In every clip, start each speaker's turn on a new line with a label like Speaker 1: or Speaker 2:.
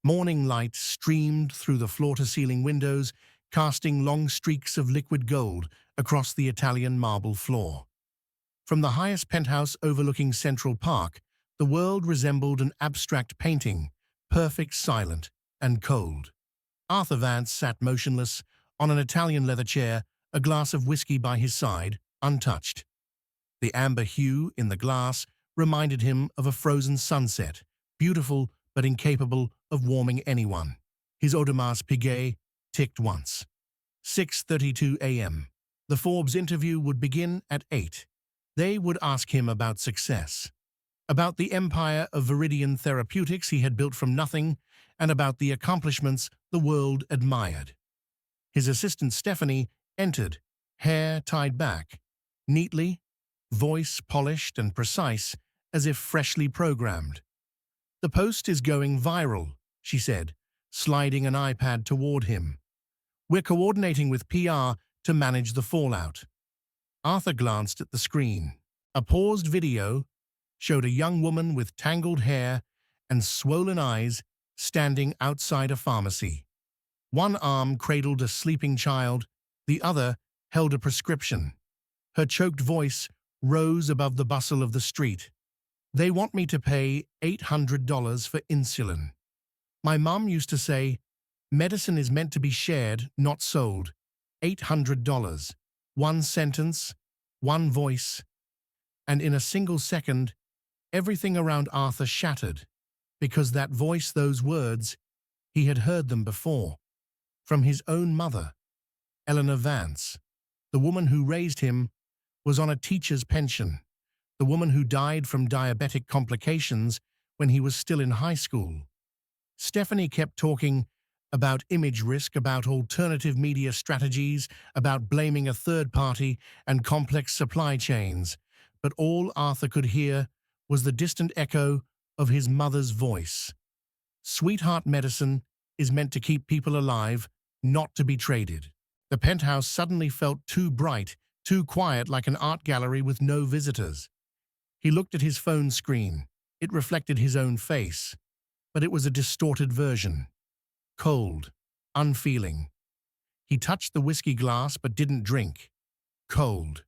Speaker 1: Morning light streamed through the floor-to-ceiling windows, casting long streaks of liquid gold across the Italian marble floor. From the highest penthouse overlooking Central Park, the world resembled an abstract painting, perfect, silent, and cold. Arthur Vance sat motionless on an Italian leather chair, a glass of whisky by his side, untouched. The amber hue in the glass reminded him of a frozen sunset, beautiful but incapable of warming anyone. His Audemars Piguet ticked once. 6:32 a.m. The Forbes interview would begin at 8. They would ask him about success, about the empire of Viridian Therapeutics he had built from nothing, and about the accomplishments the world admired. His assistant Stephanie entered, hair tied back, neatly, voice polished and precise, as if freshly programmed. "The post is going viral," she said, sliding an iPad toward him. "We're coordinating with PR to manage the fallout." Arthur glanced at the screen. A paused video showed a young woman with tangled hair and swollen eyes standing outside a pharmacy. One arm cradled a sleeping child, the other held a prescription. Her choked voice rose above the bustle of the street. "They want me to pay $800 for insulin. My mom used to say, medicine is meant to be shared, not sold. $800. One sentence, one voice." And in a single second, everything around Arthur shattered, because that voice, those words, he had heard them before. From his own mother, Eleanor Vance. The woman who raised him was on a teacher's pension. The woman who died from diabetic complications when he was still in high school. Stephanie kept talking about image risk, about alternative media strategies, about blaming a third party and complex supply chains. But all Arthur could hear was the distant echo of his mother's voice. "Sweetheart, medicine is meant to keep people alive, not to be traded." The penthouse suddenly felt too bright, too quiet, like an art gallery with no visitors. He looked at his phone screen. It reflected his own face, but it was a distorted version. Cold, unfeeling. He touched the whiskey glass but didn't drink. Cold,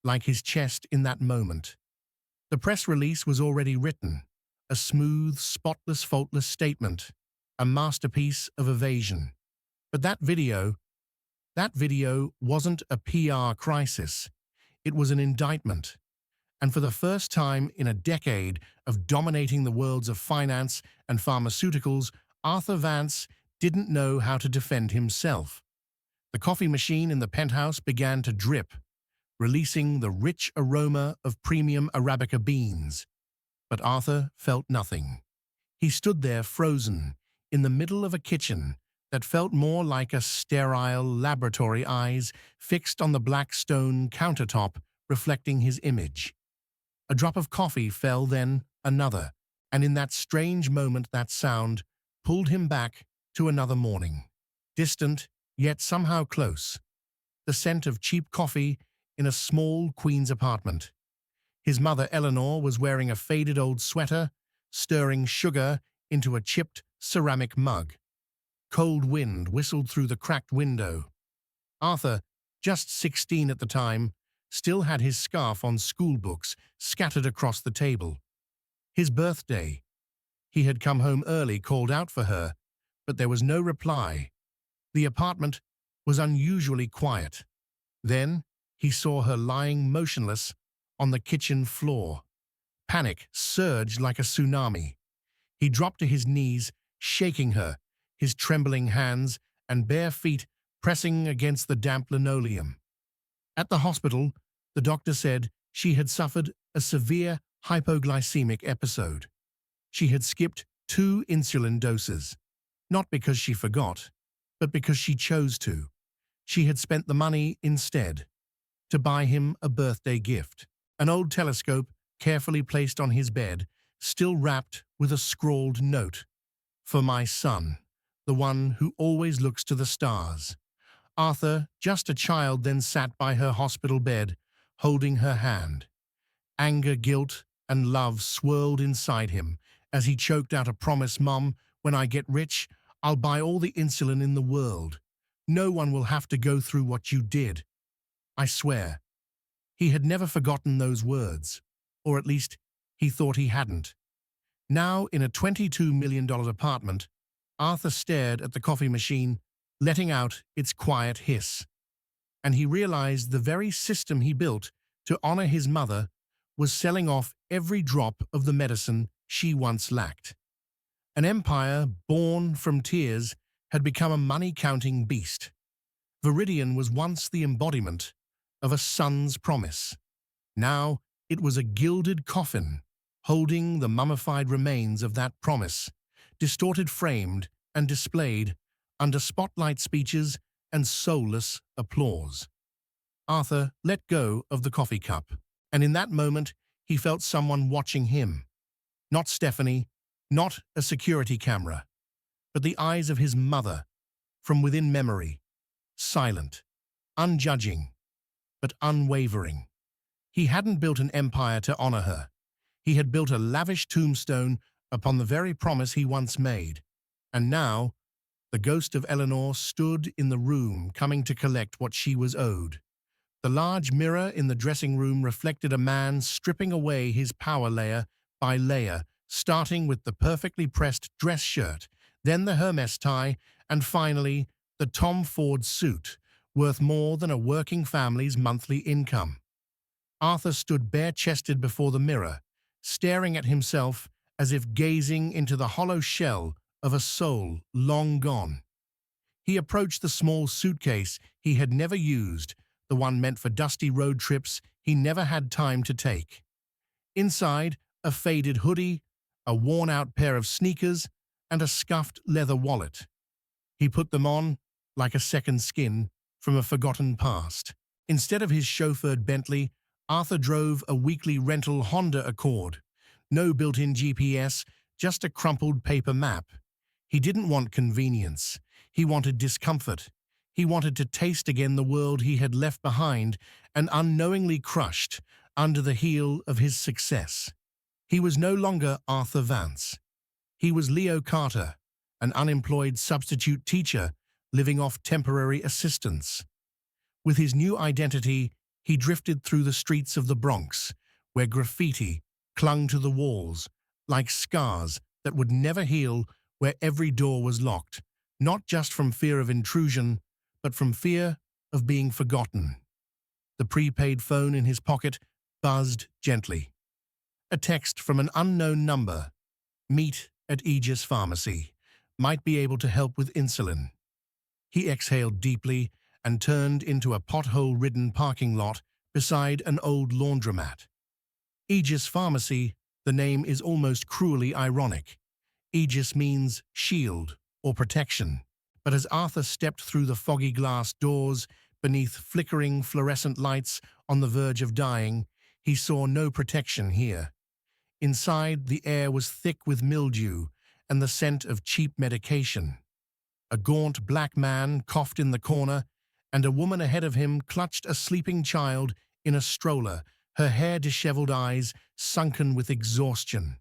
Speaker 1: like his chest in that moment. The press release was already written, a smooth, spotless, faultless statement, a masterpiece of evasion. But that video wasn't a PR crisis. It was an indictment. And for the first time in a decade of dominating the worlds of finance and pharmaceuticals, Arthur Vance didn't know how to defend himself. The coffee machine in the penthouse began to drip, releasing the rich aroma of premium Arabica beans. But Arthur felt nothing. He stood there frozen, in the middle of a kitchen that felt more like a sterile laboratory, eyes fixed on the black stone countertop reflecting his image. A drop of coffee fell, then another, and in that strange moment that sound pulled him back to another morning. Distant, yet somehow close. The scent of cheap coffee in a small Queens apartment. His mother Eleanor was wearing a faded old sweater, stirring sugar into a chipped ceramic mug. Cold wind whistled through the cracked window. Arthur, just 16 at the time, still had his scarf on school books scattered across the table. His birthday. He had come home early, called out for her, but there was no reply. The apartment was unusually quiet. Then he saw her lying motionless on the kitchen floor. Panic surged like a tsunami. He dropped to his knees, shaking her, his trembling hands and bare feet pressing against the damp linoleum. At the hospital, the doctor said she had suffered a severe hypoglycemic episode. She had skipped 2 insulin doses, not because she forgot, but because she chose to. She had spent the money instead to buy him a birthday gift, an old telescope carefully placed on his bed, still wrapped with a scrawled note. "For my son, the one who always looks to the stars." Arthur, just a child, then sat by her hospital bed, holding her hand. Anger, guilt, and love swirled inside him as he choked out a promise, "Mom, When I get rich, I'll buy all the insulin in the world. No one will have to go through what you did. I swear. He had never forgotten those words, or at least he thought he hadn't. Now, in a $22 million apartment, Arthur stared at the coffee machine, letting out its quiet hiss. And he realized the very system he built to honor his mother was selling off every drop of the medicine she once lacked. An empire born from tears had become a money-counting beast. Viridian was once the embodiment of a son's promise. Now it was a gilded coffin, holding the mummified remains of that promise, distorted framed and displayed under spotlight speeches and soulless applause. Arthur let go of the coffee cup, and in that moment he felt someone watching him. Not Stephanie, not a security camera, but the eyes of his mother, from within memory, silent, unjudging, but unwavering. He hadn't built an empire to honor her. He had built a lavish tombstone upon the very promise he once made. And now, the ghost of Eleanor stood in the room, coming to collect what she was owed. The large mirror in the dressing room reflected a man stripping away his power layer by layer, starting with the perfectly pressed dress shirt, then the Hermes tie, and finally the Tom Ford suit, worth more than a working family's monthly income. Arthur stood bare-chested before the mirror, staring at himself as if gazing into the hollow shell of a soul long gone. He approached the small suitcase he had never used, the one meant for dusty road trips he never had time to take. Inside, a faded hoodie, a worn-out pair of sneakers, and a scuffed leather wallet. He put them on like a second skin from a forgotten past. Instead of his chauffeured Bentley, Arthur drove a weekly rental Honda Accord. No built-in GPS, just a crumpled paper map. He didn't want convenience. He wanted discomfort. He wanted to taste again the world he had left behind and unknowingly crushed under the heel of his success. He was no longer Arthur Vance. He was Leo Carter, an unemployed substitute teacher living off temporary assistance. With his new identity, he drifted through the streets of the Bronx, where graffiti clung to the walls like scars that would never heal, where every door was locked, not just from fear of intrusion, but from fear of being forgotten. The prepaid phone in his pocket buzzed gently. A text from an unknown number. Meet at Aegis Pharmacy. Might be able to help with insulin. He exhaled deeply and turned into a pothole-ridden parking lot beside an old laundromat. Aegis Pharmacy, the name is almost cruelly ironic. Aegis means shield or protection. But as Arthur stepped through the foggy glass doors, beneath flickering fluorescent lights on the verge of dying, he saw no protection here. Inside, the air was thick with mildew and the scent of cheap medication. A gaunt black man coughed in the corner, and a woman ahead of him clutched a sleeping child in a stroller, her hair disheveled, eyes sunken with exhaustion.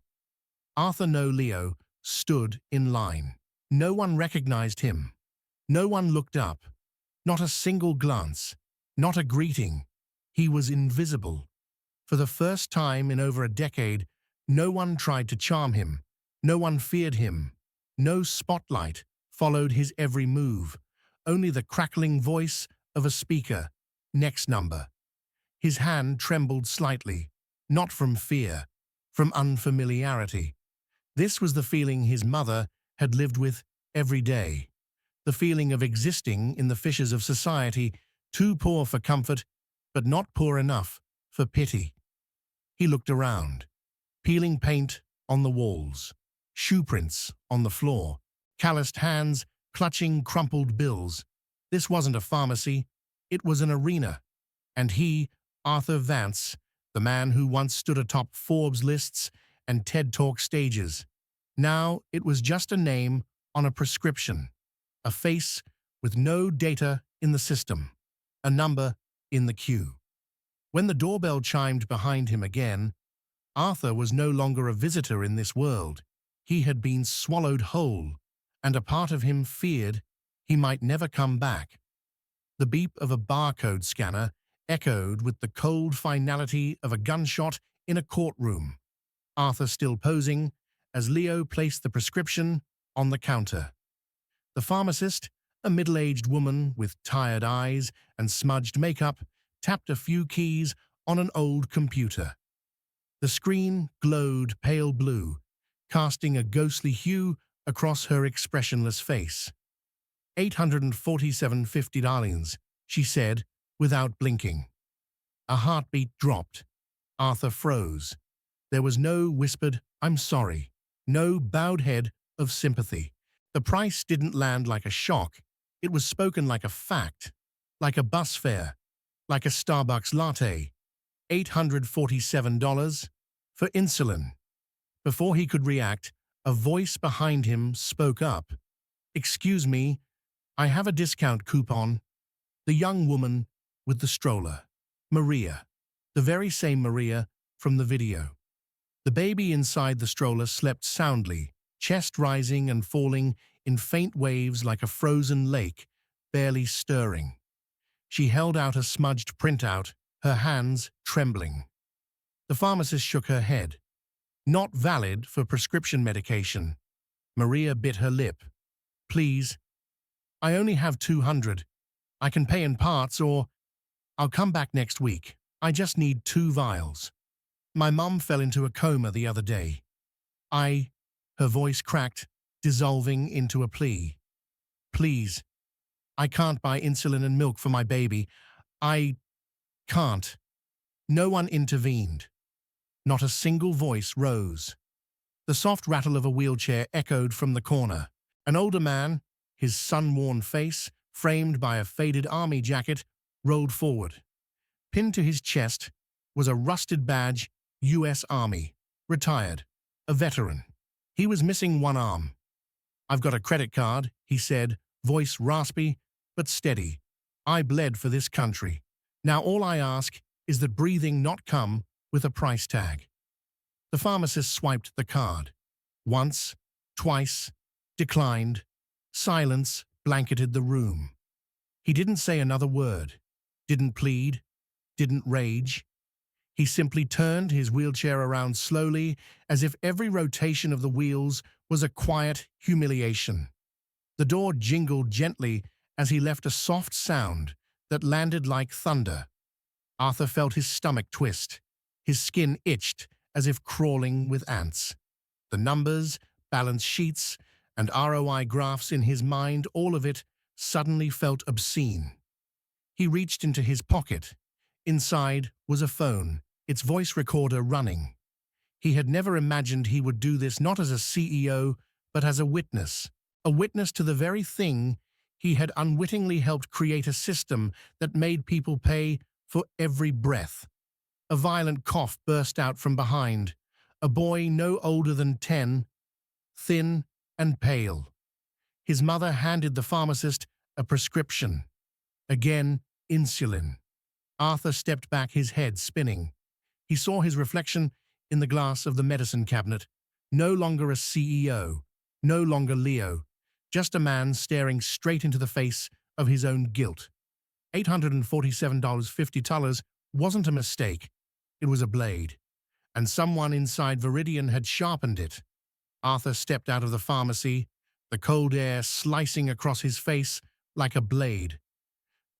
Speaker 1: Arthur No Leo stood in line. No one recognized him. No one looked up. Not a single glance. Not a greeting. He was invisible. For the first time in over a decade, no one tried to charm him. No one feared him. No spotlight followed his every move. Only the crackling voice of a speaker. Next number. His hand trembled slightly, not from fear, from unfamiliarity. This was the feeling his mother had lived with every day. The feeling of existing in the fissures of society, too poor for comfort, but not poor enough for pity. He looked around. Peeling paint on the walls, shoe prints on the floor, calloused hands clutching crumpled bills. This wasn't a pharmacy, it was an arena. And he, Arthur Vance, the man who once stood atop Forbes lists and TED Talk stages, now it was just a name on a prescription, a face with no data in the system, a number in the queue. When the doorbell chimed behind him again, Arthur was no longer a visitor in this world. he had been swallowed whole, and a part of him feared he might never come back. The beep of a barcode scanner echoed with the cold finality of a gunshot in a courtroom. Arthur still posing, as Leo placed the prescription on the counter. The pharmacist, a middle-aged woman with tired eyes and smudged makeup, tapped a few keys on an old computer. The screen glowed pale blue, casting a ghostly hue across her expressionless face. $847.50, she said, without blinking. A heartbeat dropped. Arthur froze. There was no whispered, "I'm sorry," no bowed head of sympathy. The price didn't land like a shock. It was spoken like a fact, like a bus fare, like a Starbucks latte. $847 for insulin. Before he could react, a voice behind him spoke up. "Excuse me, I have a discount coupon." The young woman with the stroller. Maria. The very same Maria from the video. The baby inside the stroller slept soundly, chest rising and falling in faint waves like a frozen lake, barely stirring. She held out a smudged printout, her hands trembling. The pharmacist shook her head. "Not valid for prescription medication." Maria bit her lip. "Please, I only have 200. I can pay in parts or I'll come back next week. I just need 2 vials. My mum fell into a coma the other day. Her voice cracked, dissolving into a plea. "Please, I can't buy insulin and milk for my baby. I can't." No one intervened. Not a single voice rose. The soft rattle of a wheelchair echoed from the corner. An older man, his sun-worn face framed by a faded army jacket, rolled forward. Pinned to his chest was a rusted badge, U.S. Army, retired, a veteran. He was missing one arm. "I've got a credit card," he said, voice raspy but steady. "I bled for this country. Now all I ask is that breathing not come with a price tag." The pharmacist swiped the card. Once, twice, declined. Silence blanketed the room. He didn't say another word, didn't plead, didn't rage. He simply turned his wheelchair around slowly, as if every rotation of the wheels was a quiet humiliation. The door jingled gently as he left a soft sound that landed like thunder. Arthur felt his stomach twist. His skin itched as if crawling with ants. The numbers, balance sheets, and ROI graphs in his mind, all of it suddenly felt obscene. He reached into his pocket. Inside was a phone, its voice recorder running. He had never imagined he would do this, not as a CEO, but as a witness to the very thing he had unwittingly helped create, a system that made people pay for every breath. A violent cough burst out from behind. A boy no older than 10, thin and pale. His mother handed the pharmacist a prescription. Again, insulin. Arthur stepped back, his head spinning. He saw his reflection in the glass of the medicine cabinet. No longer a CEO, no longer Leo, just a man staring straight into the face of his own guilt. $847.50 wasn't a mistake. It was a blade, and someone inside Viridian had sharpened it. Arthur stepped out of the pharmacy, the cold air slicing across his face like a blade.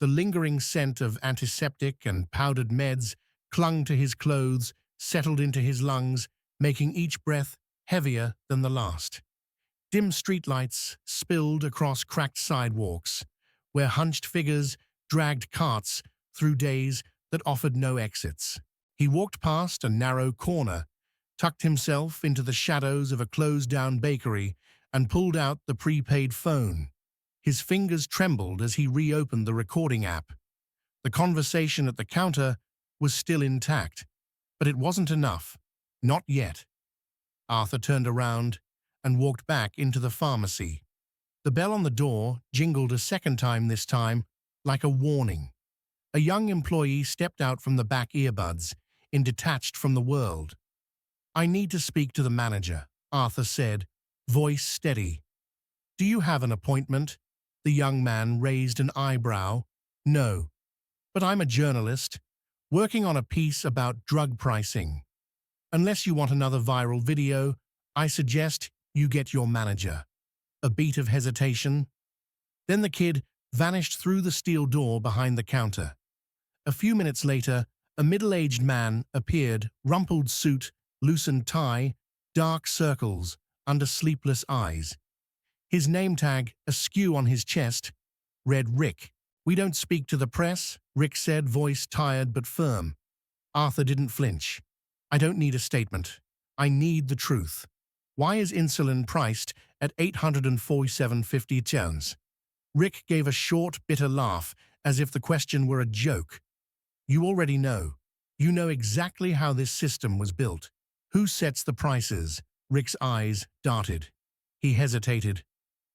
Speaker 1: The lingering scent of antiseptic and powdered meds clung to his clothes, settled into his lungs, making each breath heavier than the last. Dim streetlights spilled across cracked sidewalks, where hunched figures dragged carts through days that offered no exits. He walked past a narrow corner, tucked himself into the shadows of a closed-down bakery, and pulled out the prepaid phone. His fingers trembled as he reopened the recording app. The conversation at the counter was still intact, but it wasn't enough. Not yet. Arthur turned around and walked back into the pharmacy. The bell on the door jingled a second time, this time like a warning. A young employee stepped out from the back earbuds, detached from the world. "I need to speak to the manager," Arthur said, voice steady. "Do you have an appointment?" The young man raised an eyebrow. "No, but I'm a journalist, working on a piece about drug pricing. Unless you want another viral video, I suggest you get your manager." A beat of hesitation. Then the kid vanished through the steel door behind the counter. A few minutes later, a middle-aged man appeared, rumpled suit, loosened tie, dark circles under sleepless eyes. His name tag, askew on his chest, read Rick. "We don't speak to the press," Rick said, voice tired but firm. Arthur didn't flinch. "I don't need a statement. I need the truth. Why is insulin priced at £847.50? Rick gave a short, bitter laugh, as if the question were a joke. "You already know. You know exactly how this system was built. Who sets the prices?" Rick's eyes darted. He hesitated.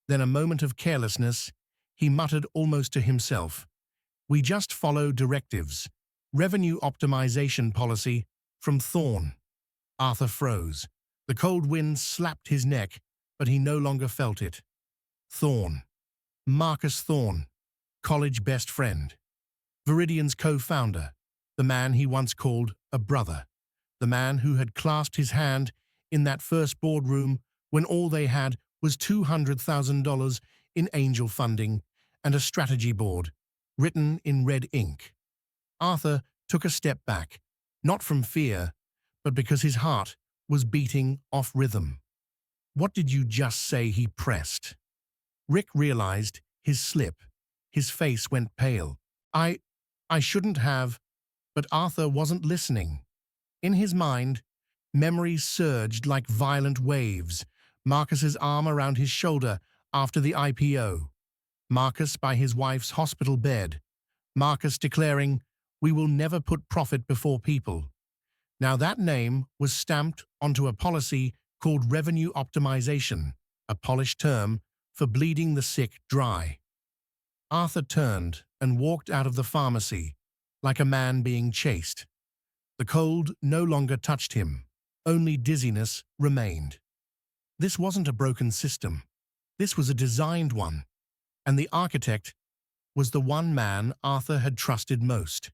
Speaker 1: Then, a moment of carelessness, he muttered almost to himself. "We just follow directives. Revenue optimization policy from Thorne." Arthur froze. The cold wind slapped his neck, but he no longer felt it. Thorne. Marcus Thorne, college best friend. Viridian's co-founder, the man he once called a brother. The man who had clasped his hand in that first boardroom when all they had was $200,000 in angel funding and a strategy board, written in red ink. Arthur took a step back, not from fear, but because his heart was beating off rhythm. "What did you just say?" he pressed. Rick realized his slip. His face went pale. I shouldn't have," but Arthur wasn't listening. In his mind, memories surged like violent waves. Marcus's arm around his shoulder after the IPO. Marcus by his wife's hospital bed. Marcus declaring, "We will never put profit before people." Now that name was stamped onto a policy called revenue optimization, a polished term for bleeding the sick dry. Arthur turned and walked out of the pharmacy, like a man being chased. The cold no longer touched him, only dizziness remained. This wasn't a broken system. This was a designed one, and the architect was the one man Arthur had trusted most.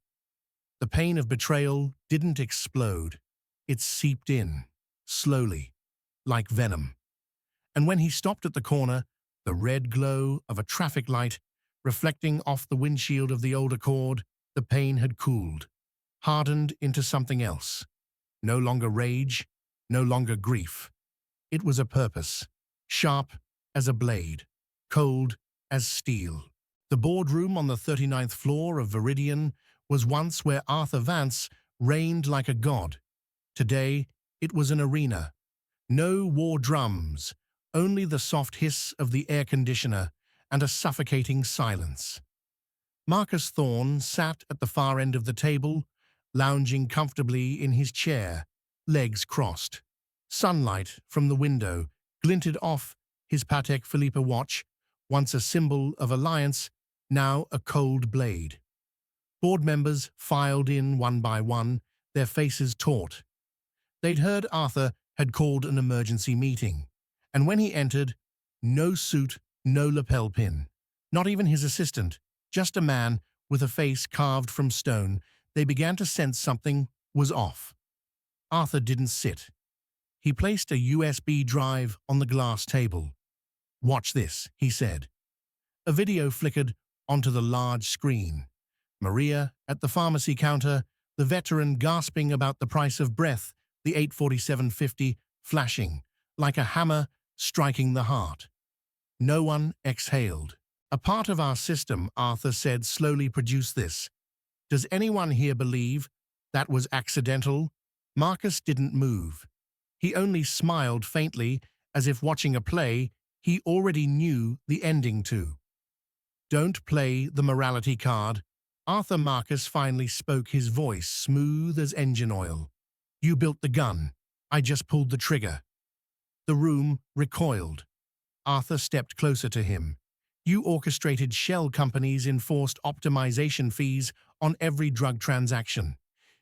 Speaker 1: The pain of betrayal didn't explode. It seeped in, slowly, like venom. And when he stopped at the corner, the red glow of a traffic light reflecting off the windshield of the old Accord, the pain had cooled, hardened into something else. No longer rage, no longer grief. It was a purpose, sharp as a blade, cold as steel. The boardroom on the 39th floor of Viridian was once where Arthur Vance reigned like a god. Today, it was an arena. No war drums, only the soft hiss of the air conditioner and a suffocating silence. Marcus Thorne sat at the far end of the table, lounging comfortably in his chair, legs crossed. Sunlight from the window glinted off his Patek Philippe watch, once a symbol of alliance, now a cold blade. Board members filed in one by one, their faces taut. They'd heard Arthur had called an emergency meeting, and when he entered, no suit, no lapel pin, not even his assistant, just a man with a face carved from stone. They began to sense something was off. Arthur didn't sit. He placed a USB drive on the glass table. "Watch this," he said. A video flickered onto the large screen. Maria at the pharmacy counter, the veteran gasping about the price of breath, the 847.50 flashing, like a hammer striking the heart. No one exhaled. "A part of our system," Arthur said, slowly produced this. "Does anyone here believe that was accidental?" Marcus didn't move. He only smiled faintly, as if watching a play he already knew the ending to. "Don't play the morality card." Arthur Marcus finally spoke, his voice smooth as engine oil. "You built the gun. I just pulled the trigger." The room recoiled. Arthur stepped closer to him. "You orchestrated shell companies, enforced optimization fees on every drug transaction.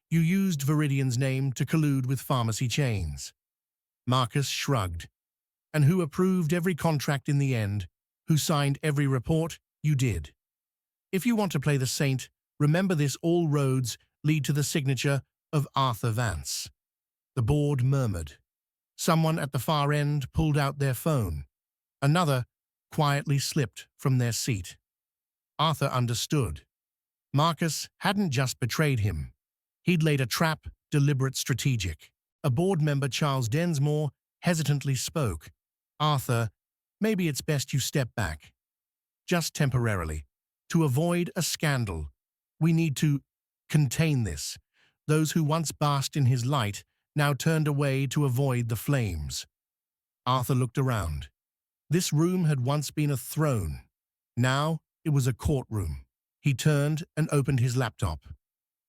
Speaker 1: You used Viridian's name to collude with pharmacy chains." Marcus shrugged. And who approved every contract in the end? Who signed every report? You did. If you want to play the saint, remember this: all roads lead to the signature of Arthur Vance. The board murmured. Someone at the far end pulled out their phone. Another quietly slipped from their seat. Arthur understood. Marcus hadn't just betrayed him. He'd laid a trap, deliberate, strategic. A board member, Charles Densmore, hesitantly spoke. Arthur, maybe it's best you step back. Just temporarily. To avoid a scandal. We need to contain this. Those who once basked in his light now turned away to avoid the flames. Arthur looked around. This room had once been a throne. Now it was a courtroom. He turned and opened his laptop.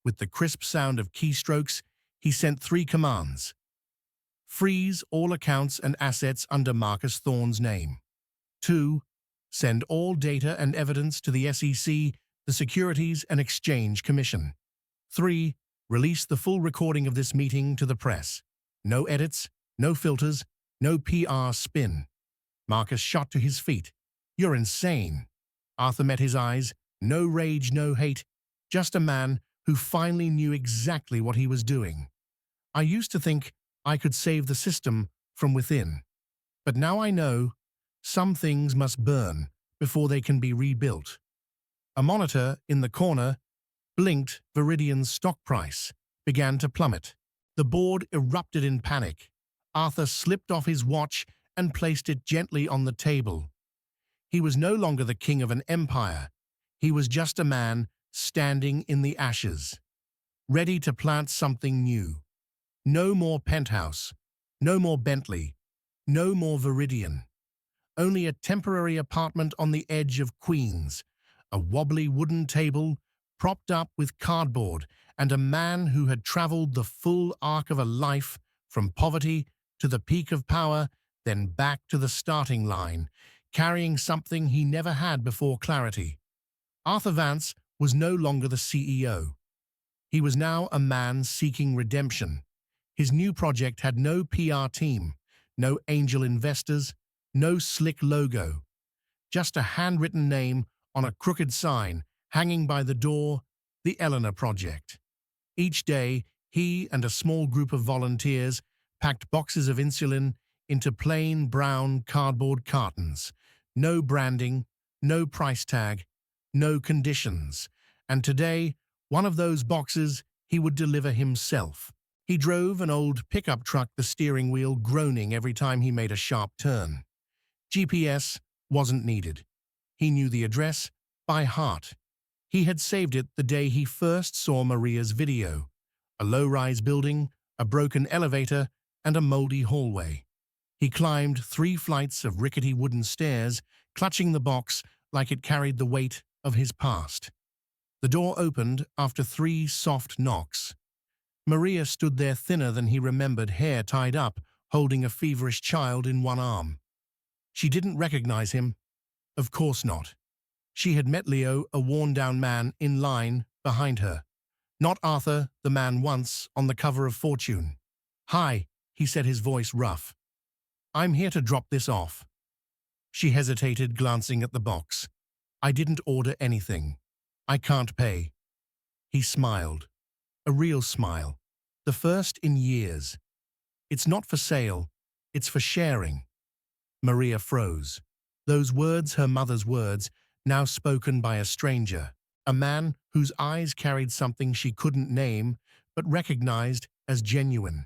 Speaker 1: With the crisp sound of keystrokes, he sent 3 commands. Freeze all accounts and assets under Marcus Thorne's name. 2. Send all data and evidence to the SEC, the Securities and Exchange Commission. 3. Release the full recording of this meeting to the press. No edits, no filters, no PR spin. Marcus shot to his feet. You're insane. Arthur met his eyes. No rage, no hate. Just a man who finally knew exactly what he was doing. I used to think I could save the system from within. But now I know some things must burn before they can be rebuilt. A monitor in the corner blinked. Viridian's stock price began to plummet. The board erupted in panic. Arthur slipped off his watch and placed it gently on the table. He was no longer the king of an empire. He was just a man standing in the ashes, ready to plant something new. No more penthouse, no more Bentley, no more Viridian. Only a temporary apartment on the edge of Queens, a wobbly wooden table propped up with cardboard, and a man who had traveled the full arc of a life, from poverty to the peak of power, then back to the starting line, carrying something he never had before: clarity. Arthur Vance was no longer the CEO. He was now a man seeking redemption. His new project had no PR team, no angel investors, no slick logo. Just a handwritten name on a crooked sign hanging by the door: the Eleanor Project. Each day, he and a small group of volunteers packed boxes of insulin into plain brown cardboard cartons. No branding, no price tag, no conditions. And today, one of those boxes he would deliver himself. He drove an old pickup truck, the steering wheel groaning every time he made a sharp turn. GPS wasn't needed. He knew the address by heart. He had saved it the day he first saw Maria's video. A low-rise building, a broken elevator, and a moldy hallway. He climbed 3 flights of rickety wooden stairs, clutching the box like it carried the weight of his past. The door opened after 3 soft knocks. Maria stood there, thinner than he remembered, hair tied up, holding a feverish child in one arm. She didn't recognize him. Of course not. She had met Leo, a worn-down man, in line behind her. Not Arthur, the man once on the cover of Fortune. "Hi," he said, his voice rough. "I'm here to drop this off." She hesitated, glancing at the box. "I didn't order anything. I can't pay." He smiled. A real smile. The first in years. "It's not for sale. It's for sharing." Maria froze. Those words, her mother's words, now spoken by a stranger. A man whose eyes carried something she couldn't name, but recognized as genuine.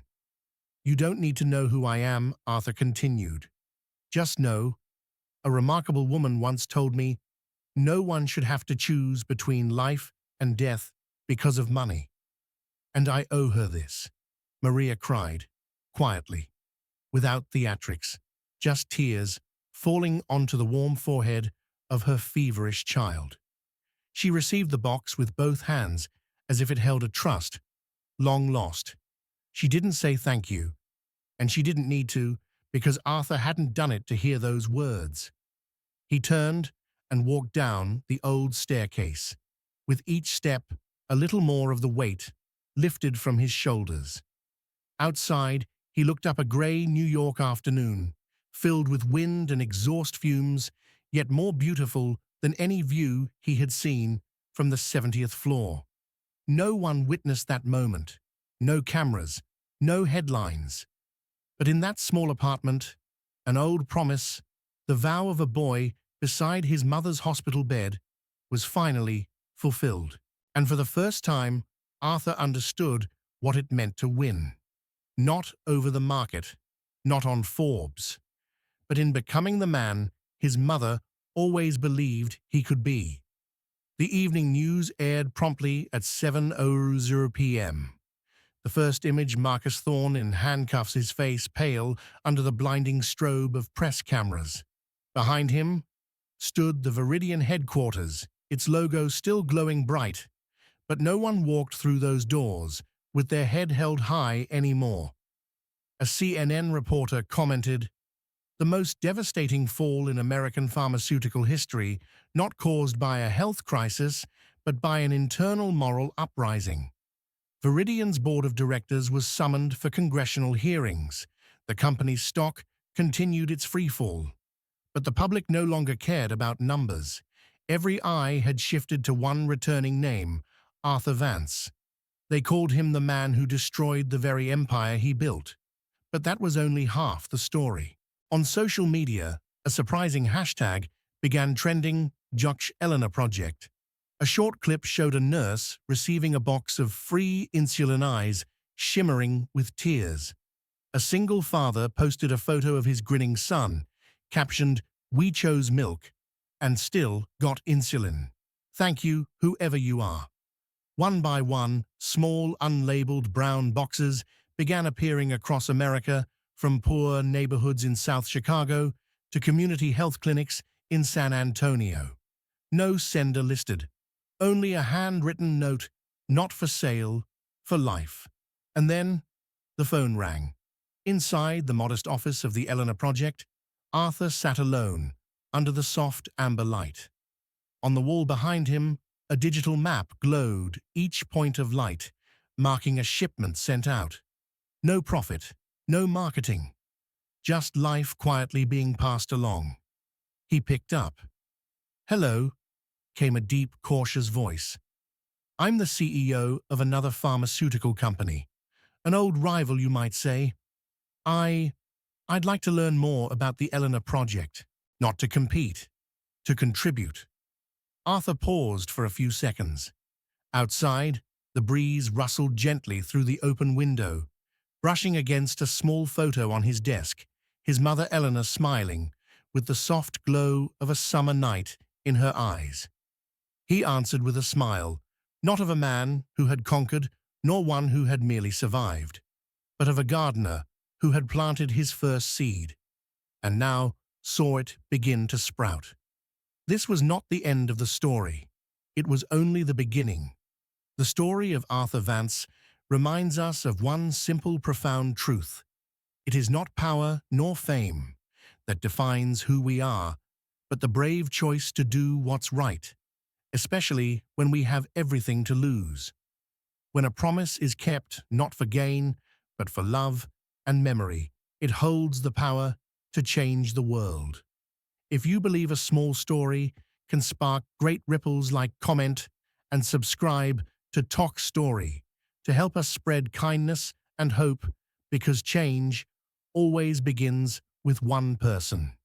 Speaker 1: "You don't need to know who I am," Arthur continued. "Just know, a remarkable woman once told me, no one should have to choose between life and death because of money. And I owe her this." Maria cried, quietly, without theatrics, just tears falling onto the warm forehead of her feverish child. She received the box with both hands, as if it held a trust, long lost. She didn't say thank you, and she didn't need to, because Arthur hadn't done it to hear those words. He turned and walked down the old staircase. With each step, a little more of the weight lifted from his shoulders. Outside, he looked up a gray New York afternoon, filled with wind and exhaust fumes, yet more beautiful than any view he had seen from the 70th floor. No one witnessed that moment. No cameras, no headlines. But in that small apartment, an old promise, the vow of a boy beside his mother's hospital bed, was finally fulfilled. And for the first time, Arthur understood what it meant to win. Not over the market, not on Forbes, but in becoming the man his mother always believed he could be. The evening news aired promptly at 7:00 p.m. The first image, Marcus Thorne in handcuffs, his face pale under the blinding strobe of press cameras. Behind him stood the Viridian headquarters, its logo still glowing bright, but no one walked through those doors with their head held high anymore. A CNN reporter commented, "The most devastating fall in American pharmaceutical history, not caused by a health crisis, but by an internal moral uprising." Viridian's board of directors was summoned for congressional hearings. The company's stock continued its freefall. But the public no longer cared about numbers. Every eye had shifted to one returning name, Arthur Vance. They called him the man who destroyed the very empire he built. But that was only half the story. On social media, a surprising hashtag began trending: Toch Eleanor Project. A short clip showed a nurse receiving a box of free insulin eyes shimmering with tears. A single father posted a photo of his grinning son, captioned, "We chose milk, and still got insulin. Thank you, whoever you are." One by one, small, unlabeled brown boxes began appearing across America, from poor neighborhoods in South Chicago to community health clinics in San Antonio. No sender listed. Only a handwritten note, "Not for sale, for life." And then the phone rang. Inside the modest office of the Eleanor Project, Arthur sat alone, under the soft amber light. On the wall behind him, a digital map glowed, each point of light marking a shipment sent out. No profit, no marketing, just life quietly being passed along. He picked up. "Hello," came a deep, cautious voice. "I'm the CEO of another pharmaceutical company. An old rival, you might say. I'd like to learn more about the Eleanor Project, not to compete, to contribute." Arthur paused for a few seconds. Outside, the breeze rustled gently through the open window, brushing against a small photo on his desk, his mother Eleanor smiling, with the soft glow of a summer night in her eyes. He answered with a smile, not of a man who had conquered, nor one who had merely survived, but of a gardener who had planted his first seed, and now saw it begin to sprout. This was not the end of the story. It was only the beginning. The story of Arthur Vance reminds us of one simple, profound truth. It is not power nor fame that defines who we are, but the brave choice to do what's right, especially when we have everything to lose. When a promise is kept not for gain, but for love and memory, it holds the power to change the world. If you believe a small story can spark great ripples, like, comment, and subscribe to Toch Story to help us spread kindness and hope, because change always begins with one person.